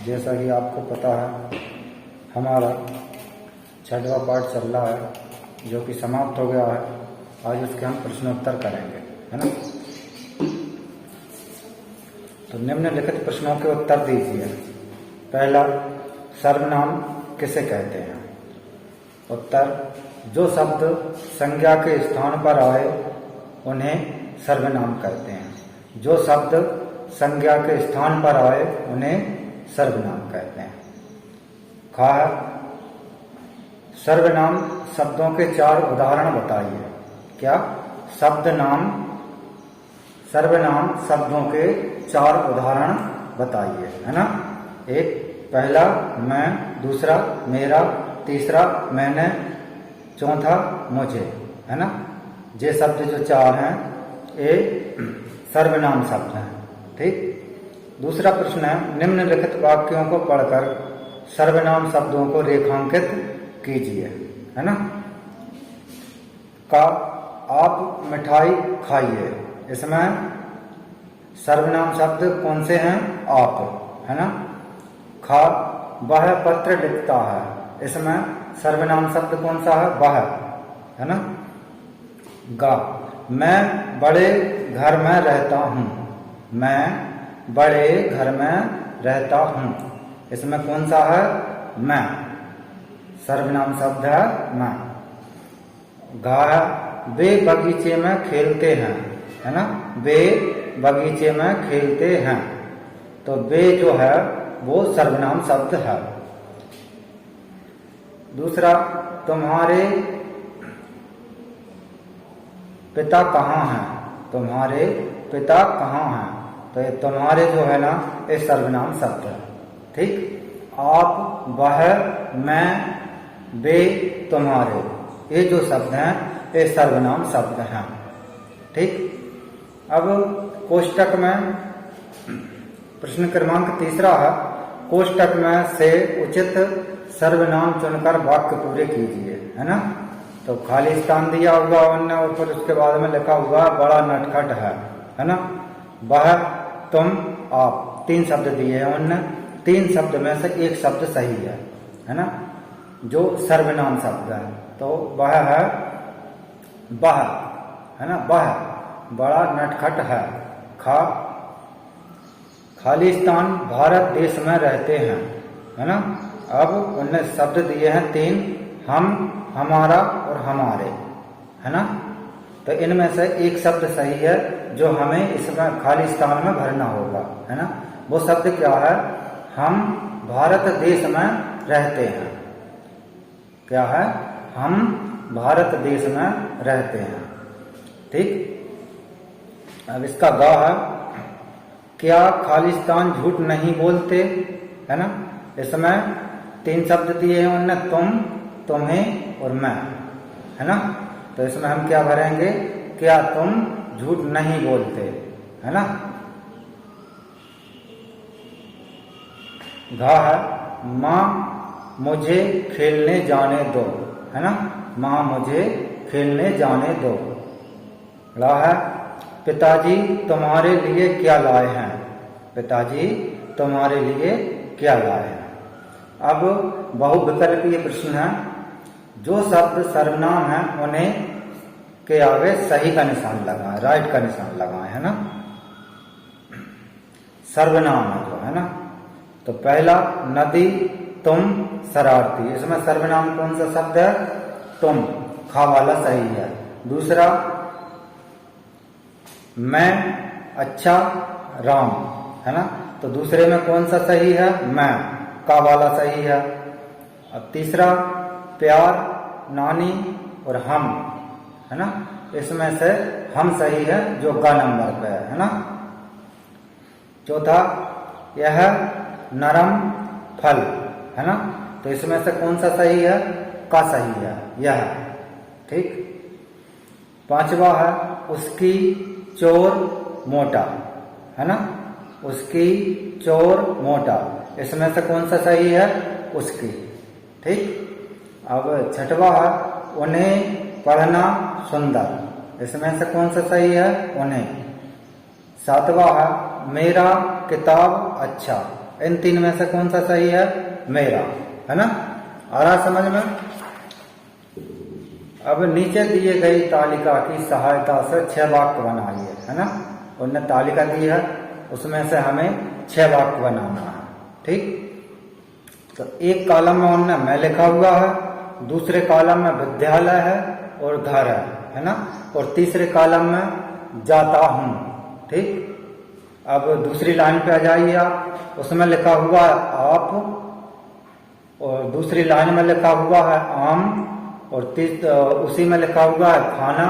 जैसा कि आपको पता है हमारा 6वां पाठ चल रहा है जो कि समाप्त हो गया है। आज उसके हम प्रश्नोत्तर करेंगे, है ना। तो निम्नलिखित प्रश्नों के उत्तर दीजिए। पहला, सर्वनाम किसे कहते हैं? उत्तर, जो शब्द संज्ञा के स्थान पर आए उन्हें सर्वनाम कहते हैं। जो शब्द संज्ञा के स्थान पर आए उन्हें सर्वनाम कहते हैं। खा, सर्वनाम शब्दों के 4 उदाहरण बताइए। क्या? सर्वनाम शब्दों के 4 उदाहरण बताइए, है ना। एक, पहला मैं, दूसरा मेरा, तीसरा मैंने, चौथा मुझे, है ना। ये शब्द जो 4 हैं ये सर्वनाम शब्द हैं, ठीक। दूसरा प्रश्न है, निम्नलिखित वाक्यों को पढ़कर सर्वनाम शब्दों को रेखांकित कीजिए, है ना। का, आप मिठाई खाइए, इसमें सर्वनाम शब्द कौन से हैं? आप, है ना। खा, वह पत्र लिखता है, इसमें सर्वनाम शब्द कौन सा है? वह, है ना। गा, मैं बड़े घर में रहता हूँ, मैं बड़े घर में रहता हूँ, इसमें कौन सा है? मैं, सर्वनाम शब्द है मैं। गा, वे बगीचे में खेलते हैं, है ना। वे बगीचे में खेलते हैं, तो वे जो है वो सर्वनाम शब्द है। दूसरा, तुम्हारे पिता कहाँ हैं? तुम्हारे पिता कहाँ हैं? तो ये तुम्हारे जो है ना ये सर्वनाम शब्द है, ठीक। आप, वह, मैं, वे, तुम्हारे, ये जो शब्द हैं ये सर्वनाम शब्द हैं, ठीक। अब कोष्टक में प्रश्न क्रमांक 3 है। कोष्टक में से उचित सर्वनाम चुनकर वाक्य पूरे कीजिए, है ना। तो खाली स्थान दिया हुआ उनने और फिर उसके बाद में लिखा हुआ बड़ा नटखट है ना। वह, तुम, आप, 3 शब्द दिए हैं उनने। 3 शब्द में से एक शब्द सही है ना, जो सर्वनाम शब्द है। तो वह है वह, है ना। वह बड़ा नटखट है। खा, खाली स्थान भारत देश में रहते हैं, है ना। अब उनने शब्द दिए हैं 3, हम, हमारा और हमारे, है ना। तो इनमें से एक शब्द सही है जो हमें इसमें खाली स्थान में भरना होगा, है ना। वो शब्द क्या है? हम भारत देश में रहते हैं। क्या है? हम भारत देश में रहते हैं, ठीक। अब इसका गा है, क्या खालिस्तान झूठ नहीं बोलते, है ना। इसमें 3 शब्द दिए हैं उनने, तुम, तुम्हें और मैं, है ना। तो इसमें हम क्या भरेंगे? क्या तुम झूठ नहीं बोलते, है ना। घा है, माँ मुझे खेलने जाने दो, है ना। माँ मुझे खेलने जाने दो। ला है, पिताजी तुम्हारे लिए क्या लाए हैं? पिताजी तुम्हारे लिए क्या लाए हैं? अब बहुविकल्पीय प्रश्न है। जो शब्द सर्वनाम है उन्हें के आगे सही का निशान लगाएं, राइट का निशान लगाएं, है ना। सर्वनाम है जो, है ना। तो पहला, नदी, तुम, शरारती, इसमें सर्वनाम कौन सा शब्द है? तुम, खा वाला सही है। दूसरा, मैं, अच्छा, राम, है ना। तो दूसरे में कौन सा सही है? मैं, का वाला सही है। अब तीसरा, प्यार, नानी और हम, है ना। इसमें से हम सही है जो गा नंबर पे है ना। चौथा, यह नरम फल, है ना। तो इसमें से कौन सा सही है? का सही है, यह, ठीक। 5वां है, उसकी चोर मोटा, है ना। उसकी चोर मोटा, इसमें से कौन सा सही है? उसकी, ठीक। अब 6वां है, उन्हें पढ़ना सुंदर, इसमें से कौन सा सही है? उन्हें। 7वां है, मेरा किताब अच्छा, इन तीन में से कौन सा सही है? मेरा, है ना। आ रहा समझ में? अब नीचे दिए गई तालिका की सहायता से 6 वाक्य बनाइए, है ना। उनने तालिका दी है, उसमें से हमें 6 वाक्य बनाना है, ठीक। तो एक कॉलम में उनने मैं लिखा हुआ है, दूसरे कॉलम में विद्यालय है और घर है ना, और तीसरे कॉलम में जाता हूं, ठीक। अब दूसरी लाइन पे आ जाइए आप, उसमें लिखा हुआ है आप, और दूसरी लाइन में लिखा हुआ है आम, और उसी में लिखा हुआ है खाना,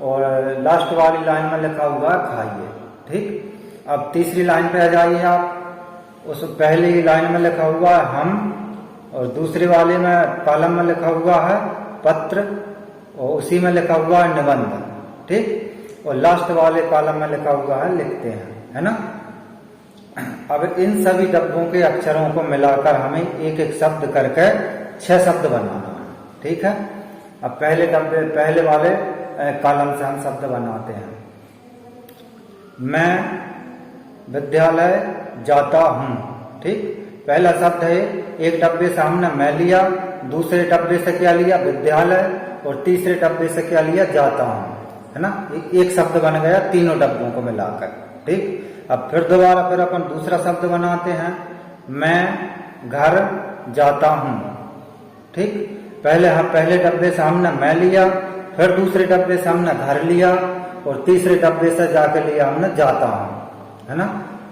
और लास्ट वाली लाइन में लिखा हुआ है खाइए, ठीक। अब तीसरी लाइन पे आ जाइए आप, उस पहली लाइन में लिखा हुआ है हम, और दूसरे वाले में कॉलम में लिखा हुआ है पत्र, और उसी में लिखा हुआ है निबंध, ठीक। और लास्ट वाले कॉलम में लिखा हुआ है लिखते हैं, है ना। अब इन सभी डब्बों के अक्षरों को मिलाकर हमें एक एक शब्द करके 6 शब्द बनाना है, ठीक है। अब पहले वाले कॉलम से हम शब्द बनाते हैं। मैं विद्यालय जाता हूं, ठीक। पहला शब्द है, एक डब्बे से हमने मैं लिया, दूसरे डब्बे से क्या लिया? विद्यालय, और तीसरे डब्बे से क्या लिया? जाता हूं, है ना। एक शब्द बन गया तीनों डब्बों को मिलाकर, ठीक। अब फिर दोबारा फिर अपन दूसरा शब्द बनाते हैं। मैं घर जाता हूं, ठीक। पहले डब्बे से हमने मैं लिया, फिर दूसरे डब्बे से हमने घर लिया, और तीसरे डब्बे से जाके लिया हमने जाता हूं, है ना।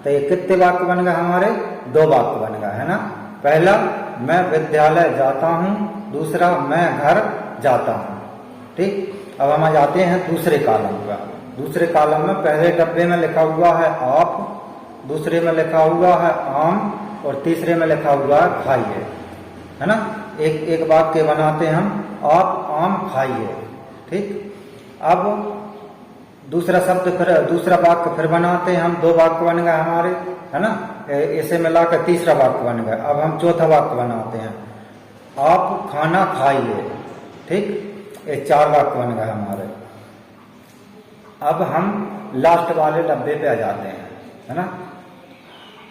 तो ये कितने वाक्य बन गए हमारे? 2 वाक्य बन गए, है ना। पहला मैं विद्यालय जाता हूं, दूसरा मैं घर जाता हूं, ठीक। अब हम आ जाते हैं दूसरे कॉलम पर। दूसरे कॉलम में पहले डब्बे में लिखा हुआ है आप, दूसरे में लिखा हुआ है आम, और तीसरे में लिखा हुआ है खाइए, है ना। एक वाक्य बनाते हैं हम, आप आम खाइए, ठीक। अब दूसरा वाक्य फिर बनाते हैं हम, 2 वाक्य बन गए हमारे, है ना। इसे मिलाकर तीसरा वाक्य बन गया। अब हम चौथा वाक्य बनाते हैं, आप खाना खाइए, ठीक। ये 4 वाक्य बन गए हमारे। अब हम लास्ट वाले डब्बे पे आ जाते हैं, है ना।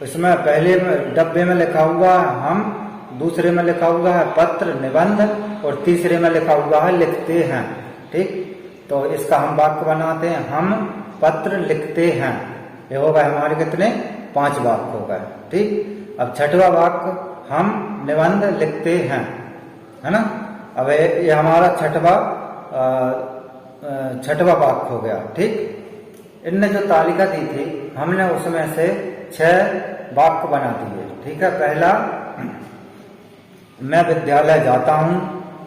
इसमें पहले डब्बे में लिखा हुआ है हम, दूसरे में लिखा हुआ है पत्र निबंध, और तीसरे में लिखा हुआ है लिखते हैं, ठीक। तो इसका हम वाक्य बनाते हैं, हम पत्र लिखते हैं। ये हो गए हमारे कितने? 5 वाक्य हो गए, ठीक। अब छठवां वाक्य, हम निबंध लिखते हैं, है ना। अब ये हमारा छठवां वाक्य हो गया, ठीक। इनने जो तालिका दी थी हमने उसमें से 6 वाक्य बना दिए, ठीक है। पहला मैं विद्यालय जाता हूं,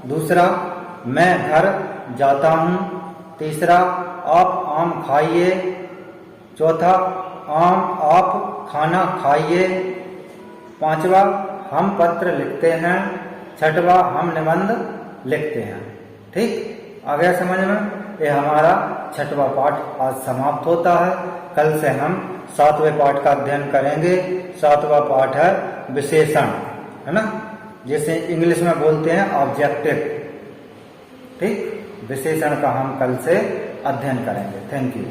दूसरा मैं घर जाता हूं, तीसरा आप आम खाइए, चौथा आप खाना खाइए, 5वां हम पत्र लिखते हैं, 6वां हम निबंध लिखते हैं, ठीक। आ गया समझ में? ये हमारा 6वां पाठ आज समाप्त होता है। कल से हम 7वें पाठ का अध्ययन करेंगे। 7वां पाठ है विशेषण, है ना, जैसे इंग्लिश में बोलते हैं ऑब्जेक्टिव, ठीक। विशेषण का हम कल से अध्ययन करेंगे। Thank you.